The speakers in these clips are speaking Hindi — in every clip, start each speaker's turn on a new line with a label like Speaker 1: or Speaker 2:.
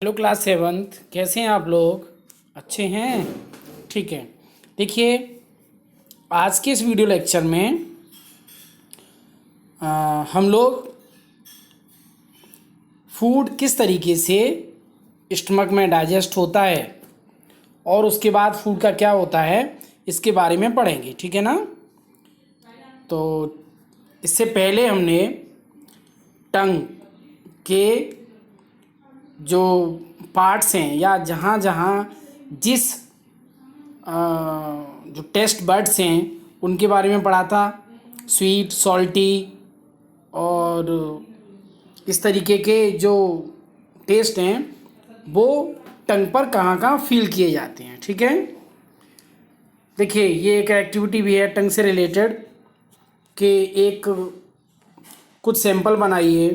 Speaker 1: हेलो क्लास 7th, कैसे हैं आप लोग? अच्छे हैं? ठीक है। देखिए, आज के इस वीडियो लेक्चर में हम लोग फूड किस तरीके से स्टमक में डाइजेस्ट होता है और उसके बाद फूड का क्या होता है इसके बारे में पढ़ेंगे। ठीक है ना? तो इससे पहले हमने टंग के जो पार्ट्स हैं या जहाँ जहाँ जिस जो टेस्ट बड्स हैं उनके बारे में पढ़ा था। स्वीट, सॉल्टी और इस तरीके के जो टेस्ट हैं वो टंग पर कहाँ कहाँ फील किए जाते हैं। ठीक है। देखिए, ये एक एक्टिविटी भी है टंग से रिलेटेड कि एक कुछ सैंपल बनाइए,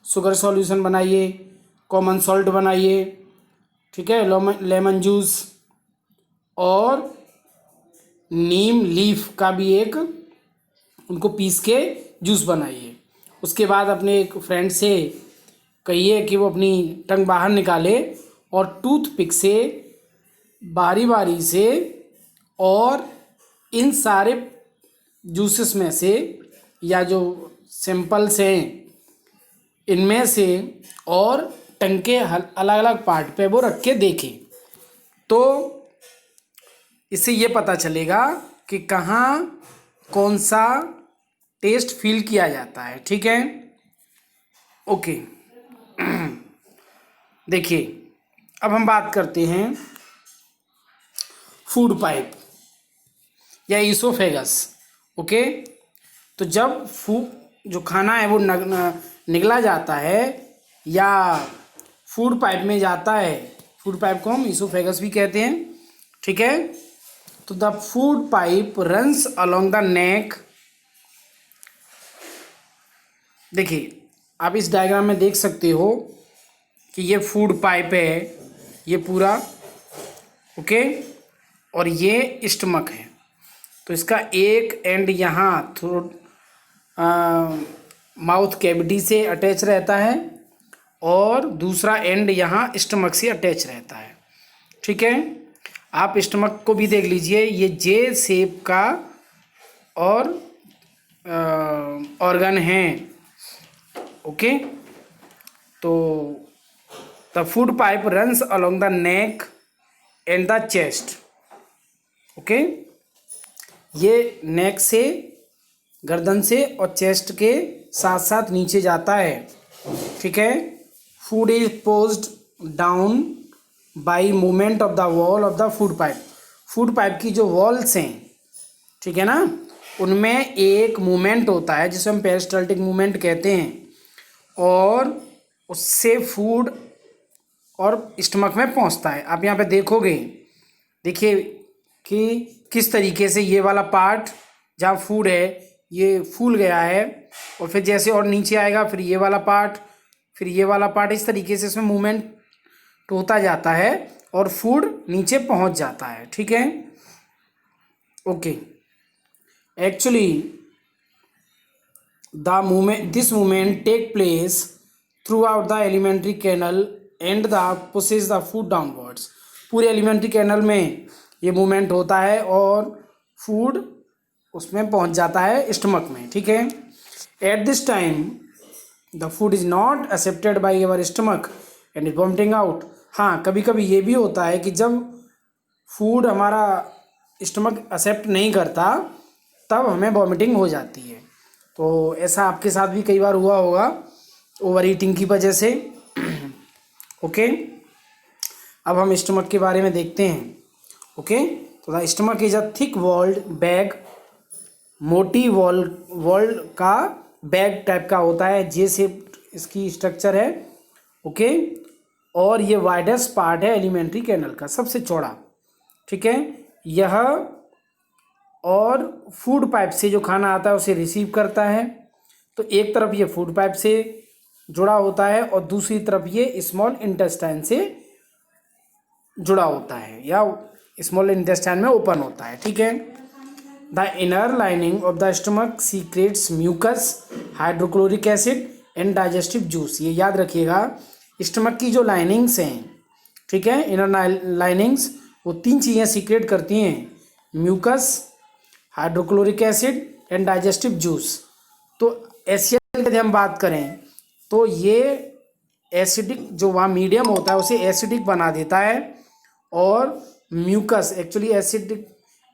Speaker 1: शुगर सॉल्यूशन बनाइए, कॉमन सॉल्ट बनाइए, ठीक है, लेमन जूस और नीम लीफ का भी एक उनको पीस के जूस बनाइए। उसके बाद अपने एक फ्रेंड से कहिए कि वो अपनी टंग बाहर निकाले और टूथपिक से बारी बारी से और इन सारे जूसेस में से या जो सैंपल्स हैं इनमें से और टंग के अलग अलग पार्ट पे वो रख के देखें, तो इससे ये पता चलेगा कि कहाँ कौन सा टेस्ट फील किया जाता है। ठीक है, ओके। देखिए, अब हम बात करते हैं फूड पाइप या ईसोफेगस। ओके, तो जब जो खाना है वो निगला जाता है या फूड पाइप में जाता है, फूड पाइप को हम ईसोफेगस भी कहते हैं। ठीक है, तो the food pipe runs along the neck. देखिए, आप इस डायग्राम में देख सकते हो कि ये फूड पाइप है, ये पूरा, ओके, और ये स्टमक है। तो इसका एक एंड यहाँ थ्रोट माउथ कैविटी से अटैच रहता है और दूसरा एंड यहाँ स्टमक से अटैच रहता है। ठीक है, आप स्टमक को भी देख लीजिए, ये जे शेप का और ऑर्गन है। ओके, तो the food pipe runs along the neck and the chest. Okay, ये नेक से, गर्दन से और चेस्ट के साथ साथ नीचे जाता है। ठीक है, food is posed down by movement of the wall of the food pipe. Food pipe की जो वॉल्स हैं, ठीक है ना, उनमें एक मूवमेंट होता है जिसे हम पेरिस्टाल्टिक मूवमेंट कहते हैं और उससे फूड और स्टमक में पहुंचता है। आप यहाँ पे देखोगे, देखिए कि किस तरीके से ये वाला पार्ट जहाँ फूड है ये फूल गया है और फिर जैसे और नीचे आएगा फिर ये वाला पार्ट, फिर ये वाला पार्ट, इस तरीके से इसमें मूवमेंट होता जाता है और फूड नीचे पहुंच जाता है। ठीक है, okay. Actually this movement take place throughout the alimentary canal and the pushes the food downwards. पूरे एलिमेंट्री कैनल में ये मूवमेंट होता है और फूड उसमें पहुंच जाता है स्टमक में। ठीक है, at this time the food is not accepted by our stomach and is vomiting out. हाँ, कभी कभी ये भी होता है कि जब फूड हमारा स्टमक एक्सेप्ट नहीं करता तब हमें वॉमिटिंग हो जाती है। तो ऐसा आपके साथ भी कई बार हुआ होगा ओवर ईटिंग की वजह से। ओके, अब हम स्टमक के बारे में देखते हैं। ओके, तो the stomach is a thick walled bag, मोटी वॉल्ड का बैग टाइप का होता है, जे शेप इसकी स्ट्रक्चर है। ओके, और ये वाइडेस्ट पार्ट है एलिमेंट्री कैनल का, सबसे चौड़ा। ठीक है, यह और फूड पाइप से जो खाना आता है उसे रिसीव करता है। तो एक तरफ ये फूड पाइप से जुड़ा होता है और दूसरी तरफ ये स्मॉल इंटेस्टाइन से जुड़ा होता है या स्मॉल इंटेस्टाइन में ओपन होता है। ठीक है, the inner lining of the stomach secretes mucus, hydrochloric acid and digestive juice. ये याद रखिएगा, स्टमक की जो लाइनिंग्स हैं ठीक है। इनर लाइनिंग्स वो 3 चीज़ें सीक्रेट करती हैं, mucus, hydrochloric acid and digestive juice. तो HCl की हम बात करें तो ये एसिडिक जो वहाँ मीडियम होता है उसे एसिडिक बना देता है, और म्यूकस एक्चुअली एसिडिक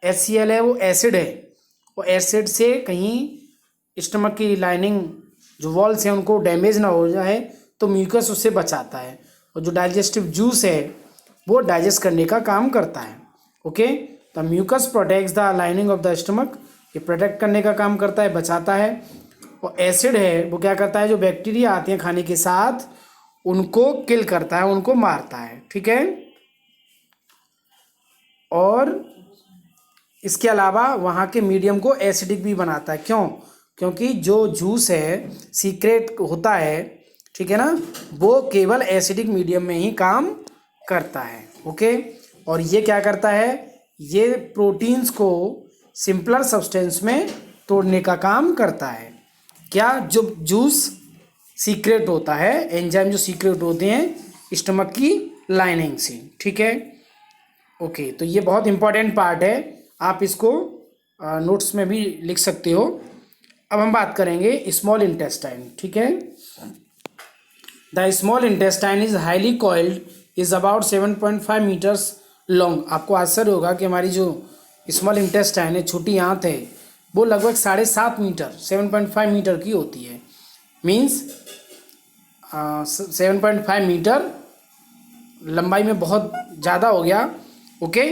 Speaker 1: HCl है, वो एसिड है, वो एसिड से कहीं स्टमक की लाइनिंग जो वॉल्स हैं उनको डैमेज ना हो जाए, तो म्यूकस उससे बचाता है। और जो डाइजेस्टिव जूस है वो डाइजेस्ट करने का काम करता है। Okay, the mucus protects the lining of the stomach, ये प्रोटेक्ट करने का काम करता है, बचाता है। और एसिड है वो क्या करता है, जो बैक्टीरिया आते हैं खाने के साथ उनको किल करता है, उनको मारता है। ठीक है। और इसके अलावा वहाँ के मीडियम को एसिडिक भी बनाता है। क्यों? क्योंकि जो जूस है सीक्रेट होता है, ठीक है ना, वो केवल एसिडिक मीडियम में ही काम करता है। ओके, और ये क्या करता है, ये प्रोटीन्स को सिंपलर सब्सटेंस में तोड़ने का काम करता है। क्या? जो जूस सीक्रेट होता है, एंजाइम जो सीक्रेट होते हैं स्टमक की लाइनिंग से। ठीक है। ओके, तो ये बहुत इंपॉर्टेंट पार्ट है, आप इसको नोट्स में भी लिख सकते हो। अब हम बात करेंगे स्मॉल इंटेस्टाइन। ठीक है। The small intestine is highly coiled, is about 7.5 metres long. आपको आश्चर्य होगा कि हमारी जो स्मॉल इंटेस्टाइन है, छोटी आंत है, वो लगभग 7.5 मीटर 7.5 मीटर की होती है। मीन्स 7.5 मीटर लंबाई में बहुत ज़्यादा हो गया। ओके,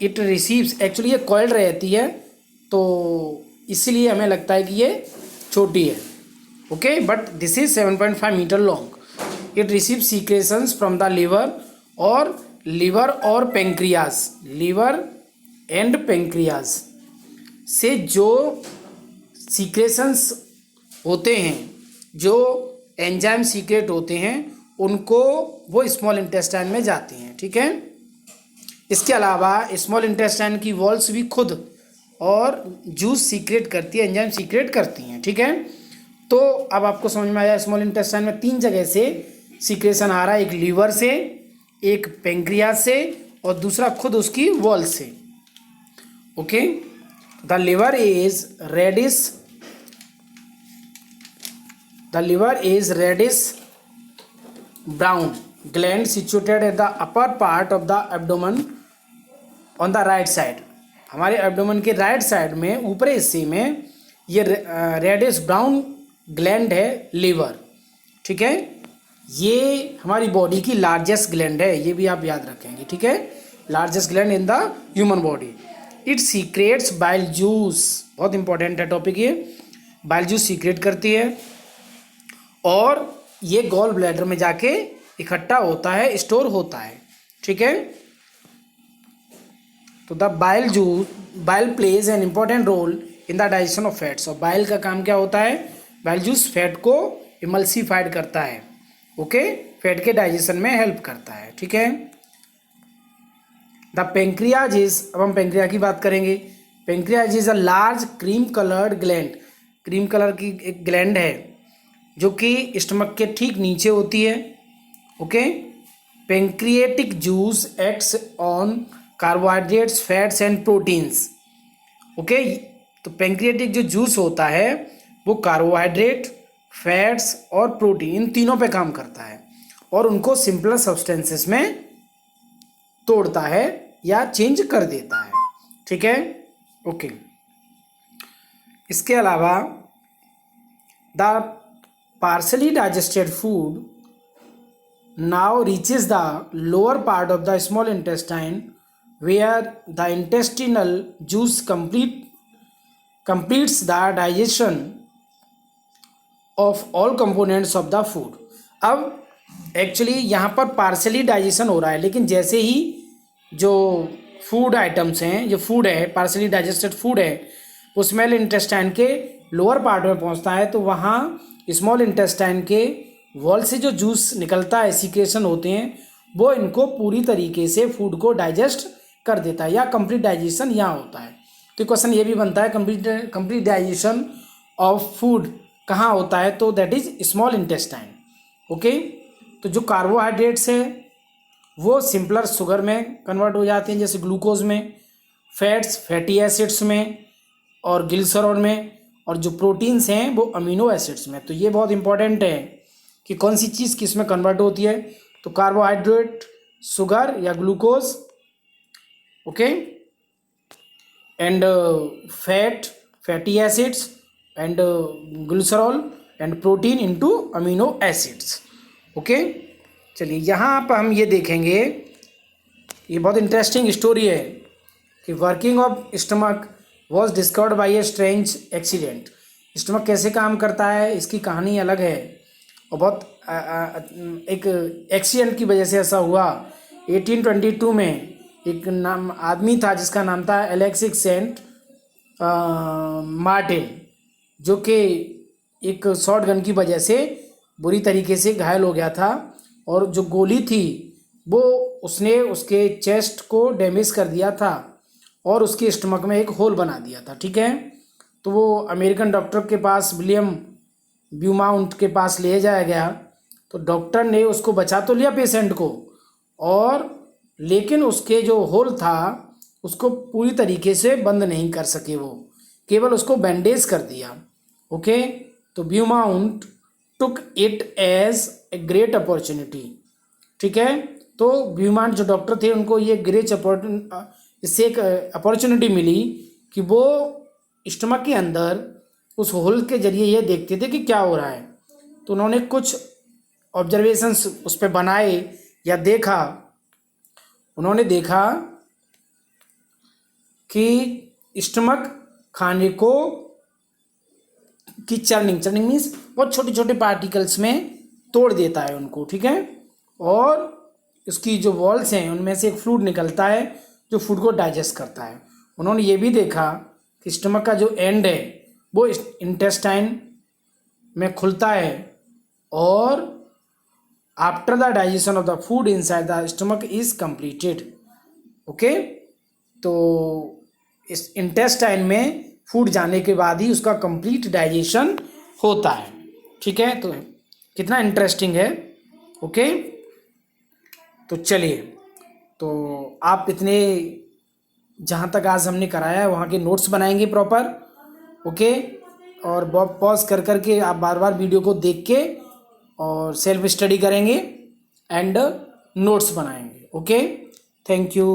Speaker 1: इट रिसीव्स एक्चुअली ये कॉइल्ड रहती है, तो इसीलिए हमें लगता है कि ये छोटी है। Okay, but this is 7.5 metre long. It receive secretions from the liver और पेंक्रियाज, लिवर एंड पेंक्रियाज से जो सीक्रेशंस होते हैं, जो एंजाइम सीक्रेट होते हैं, उनको वो स्मॉल इंटेस्टाइन में जाते हैं। ठीक है। इसके अलावा स्मॉल इंटेस्टाइन की वॉल्स भी खुद और जूस सीक्रेट करती है, एंजाइम सीक्रेट करती हैं। ठीक है। तो अब आपको समझ में आया, स्मॉल इंटेस्टाइन में 3 जगह से सीक्रेशन आ रहा है, एक लीवर से, एक पेंक्रियाज से, और दूसरा खुद उसकी वॉल से। Okay, the liver reddish brown gland situated at the upper part of the abdomen on the right side। हमारे एब्डोमेन के राइट साइड में ऊपरी हिस्से में ये रेडिश ब्राउन ग्लैंड है, लीवर। ठीक है। ये हमारी बॉडी की लार्जेस्ट ग्लैंड है, ये भी आप याद रखेंगे। ठीक है, largest gland in the human body. It secrets bile juice, बहुत इंपॉर्टेंट है टॉपिक ये, बाइल जूस सीक्रेट करती है, और ये गॉल ब्लैडर में जाके इकट्ठा होता है, स्टोर होता है। ठीक है। तो the bile plays an important role in the digestion of fats. और बाइल का काम क्या होता है, बाइल जूस फैट को इमल्सिफाइड करता है। ओके, फैट के डाइजेशन में हेल्प करता है। ठीक है। द पेंक्रियाज इज, अब हम पेंक्रिया की बात करेंगे। Pancreas is a large cream coloured gland, cream colour की एक ग्लैंड है जो कि स्टमक के ठीक नीचे होती है। Okay, pancreatic juice acts on carbohydrates, fats and proteins. Okay, तो पेंक्रिएटिक जो जूस होता है वो कार्बोहाइड्रेट, फैट्स और प्रोटीन, इन तीनों पे काम करता है, और उनको सिंपलर सब्सटेंसेस में तोड़ता है या चेंज कर देता है। ठीक है। ओके, इसके अलावा the partially digested food now reaches the lower part of the small intestine where the intestinal juice completes the digestion of all components of the food। अब एक्चुअली यहाँ पर पार्शली डाइजेशन हो रहा है, लेकिन जैसे ही जो फूड आइटम्स हैं, जो फूड है पार्शली डाइजेस्टेड फूड है, वो स्मॉल इंटेस्टाइन के लोअर पार्ट में पहुँचता है, तो वहाँ स्मॉल इंटेस्टाइन के वॉल से जो जूस निकलता है, सीक्रेशन होते हैं, वो इनको पूरी तरीके से फूड को डाइजेस्ट कर देता है, या कंप्लीट डाइजेशन यहाँ होता है। तो क्वेश्चन ये भी बनता है, कंप्लीट डाइजेशन ऑफ फूड कहाँ होता है, तो that is small intestine. Okay, तो जो कार्बोहाइड्रेट्स है वो सिंपलर शुगर में कन्वर्ट हो जाते हैं, जैसे ग्लूकोज में, फैट्स फैटी एसिड्स में, और ग्लिसरॉल में, और जो प्रोटीन्स हैं वो अमीनो एसिड्स में। तो ये बहुत इंपॉर्टेंट है कि कौन सी चीज़ किस में कन्वर्ट होती है। तो कार्बोहाइड्रेट, शुगर या glucose, okay, and fat fatty acids, and glycerol, and protein into amino acids, okay. चलिए यहाँ पर हम ये देखेंगे, ये बहुत इंटरेस्टिंग स्टोरी है कि working of stomach was discovered by a strange accident. Stomach कैसे काम करता है इसकी कहानी अलग है, और बहुत एक एक्सीडेंट की वजह से ऐसा हुआ। 1822 में एक नाम आदमी था जिसका नाम था एलेक्सिस सेंट मार्टिन, जो कि एक शॉट गन की वजह से बुरी तरीके से घायल हो गया था, और जो गोली थी वो उसने उसके चेस्ट को डैमेज कर दिया था और उसके स्टमक में एक होल बना दिया था, ठीक है। तो वो अमेरिकन डॉक्टर के पास, विलियम ब्यूमाउंट के पास ले जाया गया। तो डॉक्टर ने उसको बचा तो लिया पेशेंट को, और लेकिन उसके जो होल था उसको पूरी तरीके से बंद नहीं कर सके, वो केवल उसको बैंडेज कर दिया, ओके। तो Beaumont took it as a great opportunity, ठीक है। तो ब्यूमाउंट जो डॉक्टर थे उनको ये इससे एक अपॉर्चुनिटी मिली कि वो स्टमक के अंदर उस होल के जरिए ये देखते थे कि क्या हो रहा है। तो उन्होंने कुछ ऑब्जर्वेशंस उस पर बनाए या देखा। उन्होंने देखा कि स्टमक खाने को की चर्निंग मीन्स बहुत छोटे छोटे पार्टिकल्स में तोड़ देता है उनको, ठीक है। और उसकी जो वॉल्स हैं उनमें से एक फ्लूइड निकलता है जो फूड को डाइजेस्ट करता है। उन्होंने ये भी देखा कि स्टमक का जो एंड है वो इंटेस्टाइन में खुलता है, और after the digestion of the food inside the stomach is completed, okay. तो इस इंटेस्टाइन में फूड जाने के बाद ही उसका कंप्लीट डाइजेशन होता है, ठीक है। तो कितना इंटरेस्टिंग है, ओके। तो चलिए, तो आप इतने जहाँ तक आज हमने कराया है वहाँ के नोट्स बनाएंगे प्रॉपर, ओके। और पॉज कर करके आप बार बार वीडियो को देख के और सेल्फ स्टडी करेंगे एंड नोट्स बनाएंगे, ओके। Thank you.